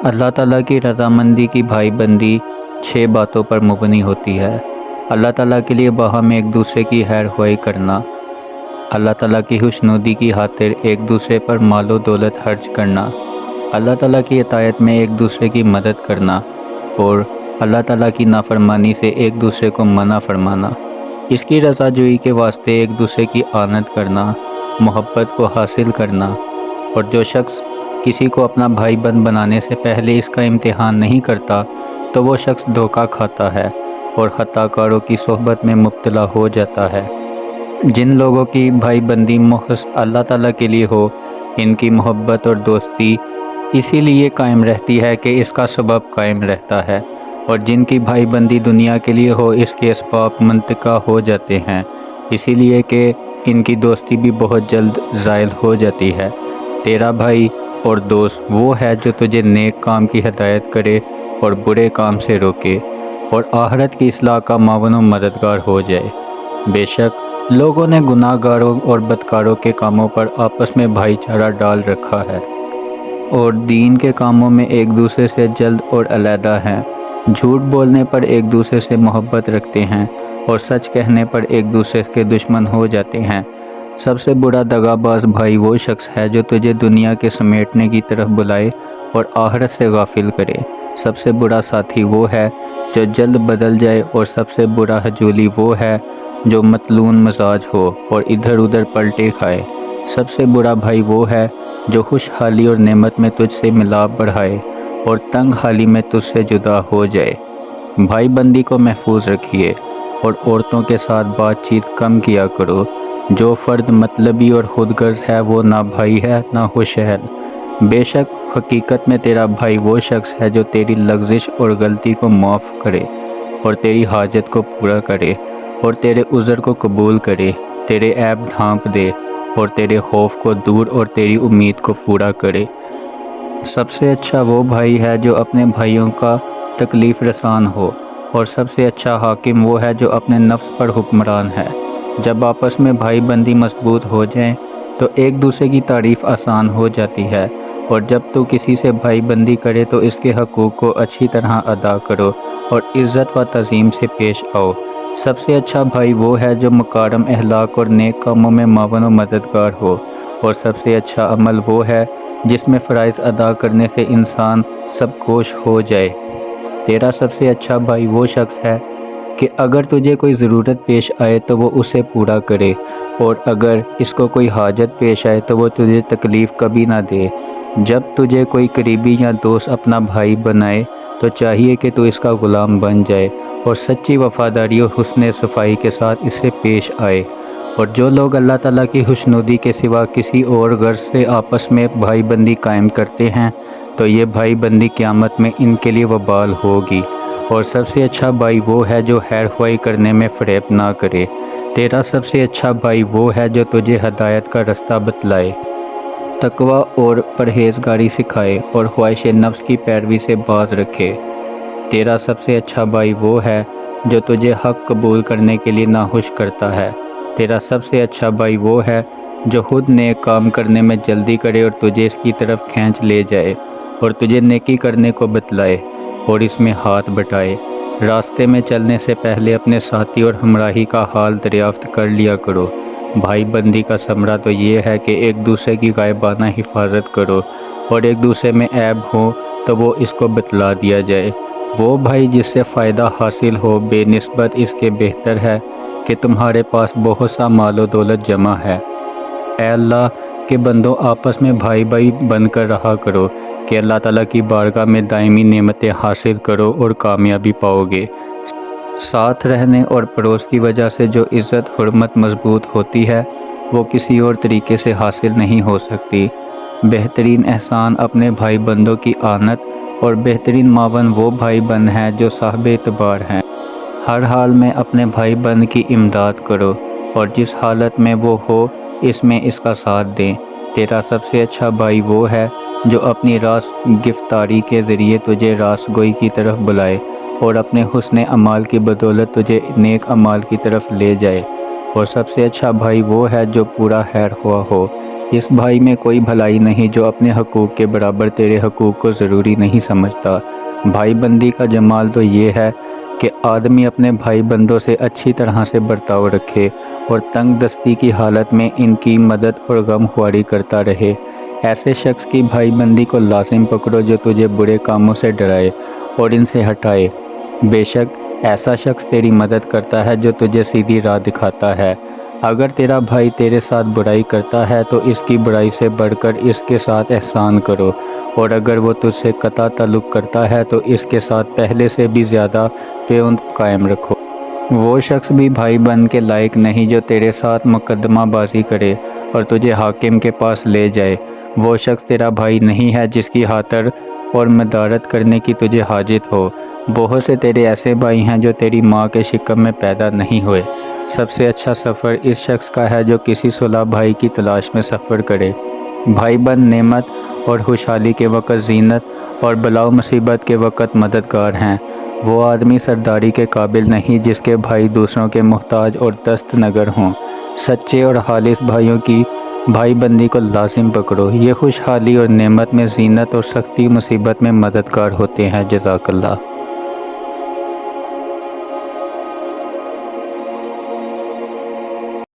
اللہ تعالیٰ کی رضامندی کی بھائی بندی 6 باتوں پر مبنی ہوتی ہے۔ اللہ تعالیٰ کے لیے باہم ایک دوسرے کی خیر خواہی کرنا، اللہ تعالیٰ کی خوشنودی کی خاطر ایک دوسرے پر مال و دولت خرچ کرنا، اللہ تعالیٰ کی اطاعت میں ایک دوسرے کی مدد کرنا، اور اللہ تعالیٰ کی نافرمانی سے ایک دوسرے کو منع فرمانا۔ اس کی رضا جوئی کے واسطے ایک دوسرے کی آنت کرنا، محبت کو حاصل کرنا، اور جو شخص کسی کو اپنا بھائی بند بنانے سے پہلے اس کا امتحان نہیں کرتا تو وہ شخص دھوکہ کھاتا ہے اور خطا کاروں کی صحبت میں مبتلا ہو جاتا ہے۔ جن لوگوں کی بھائی بندی محض اللہ تعالیٰ کے لیے ہو، ان کی محبت اور دوستی اسی لیے قائم رہتی ہے کہ اس کا سبب قائم رہتا ہے، اور جن کی بھائی بندی دنیا کے لیے ہو، اس کے اسباب منتقع ہو جاتے ہیں، اسی لیے کہ ان کی دوستی بھی بہت جلد زائل ہو جاتی ہے۔ تیرا بھائی اور دوست وہ ہے جو تجھے نیک کام کی ہدایت کرے اور برے کام سے روکے اور آخرت کی اصلاح کا معاون و مددگار ہو جائے۔ بے شک لوگوں نے گناہ گاروں اور بدکاروں کے کاموں پر آپس میں بھائی چارہ ڈال رکھا ہے، اور دین کے کاموں میں ایک دوسرے سے جلد اور علیحدہ ہیں۔ جھوٹ بولنے پر ایک دوسرے سے محبت رکھتے ہیں اور سچ کہنے پر ایک دوسرے کے دشمن ہو جاتے ہیں۔ سب سے برا دغا باز بھائی وہ شخص ہے جو تجھے دنیا کے سمیٹنے کی طرف بلائے اور آخرت سے غافل کرے۔ سب سے برا ساتھی وہ ہے جو جلد بدل جائے، اور سب سے برا ہجولی وہ ہے جو متلون مزاج ہو اور ادھر ادھر پلٹے کھائے۔ سب سے برا بھائی وہ ہے جو خوشحالی اور نعمت میں تجھ سے ملاپ بڑھائے اور تنگ حالی میں تجھ سے جدا ہو جائے۔ بھائی بندی کو محفوظ رکھیے اور عورتوں کے ساتھ بات چیت کم کیا کرو۔ جو فرد مطلبی اور خود غرض ہے وہ نہ بھائی ہے نہ خوش اہل۔ بے شک حقیقت میں تیرا بھائی وہ شخص ہے جو تیری لغزش اور غلطی کو معاف کرے اور تیری حاجت کو پورا کرے اور تیرے عذر کو قبول کرے، تیرے عیب ڈھانپ دے اور تیرے خوف کو دور اور تیری امید کو پورا کرے۔ سب سے اچھا وہ بھائی ہے جو اپنے بھائیوں کا تکلیف رسان ہو، اور سب سے اچھا حاکم وہ ہے جو اپنے نفس پر حکمران ہے۔ جب آپس میں بھائی بندی مضبوط ہو جائیں تو ایک دوسرے کی تعریف آسان ہو جاتی ہے، اور جب تو کسی سے بھائی بندی کرے تو اس کے حقوق کو اچھی طرح ادا کرو اور عزت و تعظیم سے پیش آؤ۔ سب سے اچھا بھائی وہ ہے جو مکارم اخلاق اور نیک کاموں میں معاون و مددگار ہو، اور سب سے اچھا عمل وہ ہے جس میں فرائض ادا کرنے سے انسان سب کوش ہو جائے۔ تیرا سب سے اچھا بھائی وہ شخص ہے کہ اگر تجھے کوئی ضرورت پیش آئے تو وہ اسے پورا کرے، اور اگر اس کو کوئی حاجت پیش آئے تو وہ تجھے تکلیف کبھی نہ دے۔ جب تجھے کوئی قریبی یا دوست اپنا بھائی بنائے تو چاہیے کہ تو اس کا غلام بن جائے اور سچی وفاداری اور حسن صفائی کے ساتھ اس سے پیش آئے۔ اور جو لوگ اللہ تعالیٰ کی خوشنودی کے سوا کسی اور غرض سے آپس میں بھائی بندی قائم کرتے ہیں تو یہ بھائی بندی قیامت میں ان کے لیے وبال ہوگی۔ اور سب سے اچھا بھائی وہ ہے جو خیر خواہی کرنے میں فریب نہ کرے۔ تیرا سب سے اچھا بھائی وہ ہے جو تجھے ہدایت کا رستہ بتلائے، تقوی اور پرہیزگاری سکھائے اور خواہش نفس کی پیروی سے باز رکھے۔ تیرا سب سے اچھا بھائی وہ ہے جو تجھے حق قبول کرنے کے لیے ناخوش کرتا ہے۔ تیرا سب سے اچھا بھائی وہ ہے جو خود نیک کام کرنے میں جلدی کرے اور تجھے اس کی طرف کھینچ لے جائے اور تجھے نیکی کرنے کو بتلائے اور اس میں ہاتھ بٹائے۔ راستے میں چلنے سے پہلے اپنے ساتھی اور ہمراہی کا حال دریافت کر لیا کرو۔ بھائی بندی کا ثمرہ تو یہ ہے کہ ایک دوسرے کی غائبانہ حفاظت کرو، اور ایک دوسرے میں عیب ہو تو وہ اس کو بتلا دیا جائے۔ وہ بھائی جس سے فائدہ حاصل ہو بے نسبت اس کے بہتر ہے کہ تمہارے پاس بہت سا مال و دولت جمع ہے۔ اے اللہ کے بندوں، آپس میں بھائی بھائی بن کر رہا کرو کہ اللہ تعالیٰ کی بارگاہ میں دائمی نعمتیں حاصل کرو اور کامیابی پاؤ گے۔ ساتھ رہنے اور پڑوس کی وجہ سے جو عزت حرمت مضبوط ہوتی ہے وہ کسی اور طریقے سے حاصل نہیں ہو سکتی۔ بہترین احسان اپنے بھائی بندوں کی آنت، اور بہترین معاون وہ بھائی بند ہیں جو صاحب اعتبار ہیں۔ ہر حال میں اپنے بھائی بند کی امداد کرو، اور جس حالت میں وہ ہو اس میں اس کا ساتھ دیں۔ تیرا سب سے اچھا بھائی وہ ہے جو اپنی راست گفتاری کے ذریعے تجھے راست گوئی کی طرف بلائے اور اپنے حسن اعمال کی بدولت تجھے نیک اعمال کی طرف لے جائے۔ اور سب سے اچھا بھائی وہ ہے جو پورا خیر خواہ ہو، اس بھائی میں کوئی بھلائی نہیں جو اپنے حقوق کے برابر تیرے حقوق کو ضروری نہیں سمجھتا۔ بھائی بندی کا جمال تو یہ ہے کہ آدمی اپنے بھائی بندوں سے اچھی طرح سے برتاؤ رکھے اور تنگ دستی کی حالت میں ان کی مدد اور غم خواری کرتا رہے۔ ایسے شخص کی بھائی بندی کو لازم پکڑو جو تجھے برے کاموں سے ڈرائے اور ان سے ہٹائے۔ بے شک ایسا شخص تیری مدد کرتا ہے جو تجھے سیدھی راہ دکھاتا ہے۔ اگر تیرا بھائی تیرے ساتھ برائی کرتا ہے تو اس کی برائی سے بڑھ کر اس کے ساتھ احسان کرو، اور اگر وہ تجھ سے قطع تعلق کرتا ہے تو اس کے ساتھ پہلے سے بھی زیادہ پیوند قائم رکھو۔ وہ شخص بھی بھائی بن کے لائق نہیں جو تیرے ساتھ مقدمہ بازی کرے اور تجھے حاکم کے پاس لے جائے۔ وہ شخص تیرا بھائی نہیں ہے جس کی خاطر اور مدارت کرنے کی تجھے حاجت ہو۔ بہت سے تیرے ایسے بھائی ہیں جو تیری ماں کے شکم میں پیدا نہیں ہوئے۔ سب سے اچھا سفر اس شخص کا ہے جو کسی صلح بھائی کی تلاش میں سفر کرے۔ بھائی بند نعمت اور خوشحالی کے وقت زینت اور بلا و مصیبت کے وقت مددگار ہیں۔ وہ آدمی سرداری کے قابل نہیں جس کے بھائی دوسروں کے محتاج اور دست نگر ہوں۔ سچے اور خالص بھائیوں کی بھائی بندی کو لازم پکڑو، یہ خوشحالی اور نعمت میں زینت اور سختی مصیبت میں مددگار ہوتے ہیں۔ جزاک اللہ۔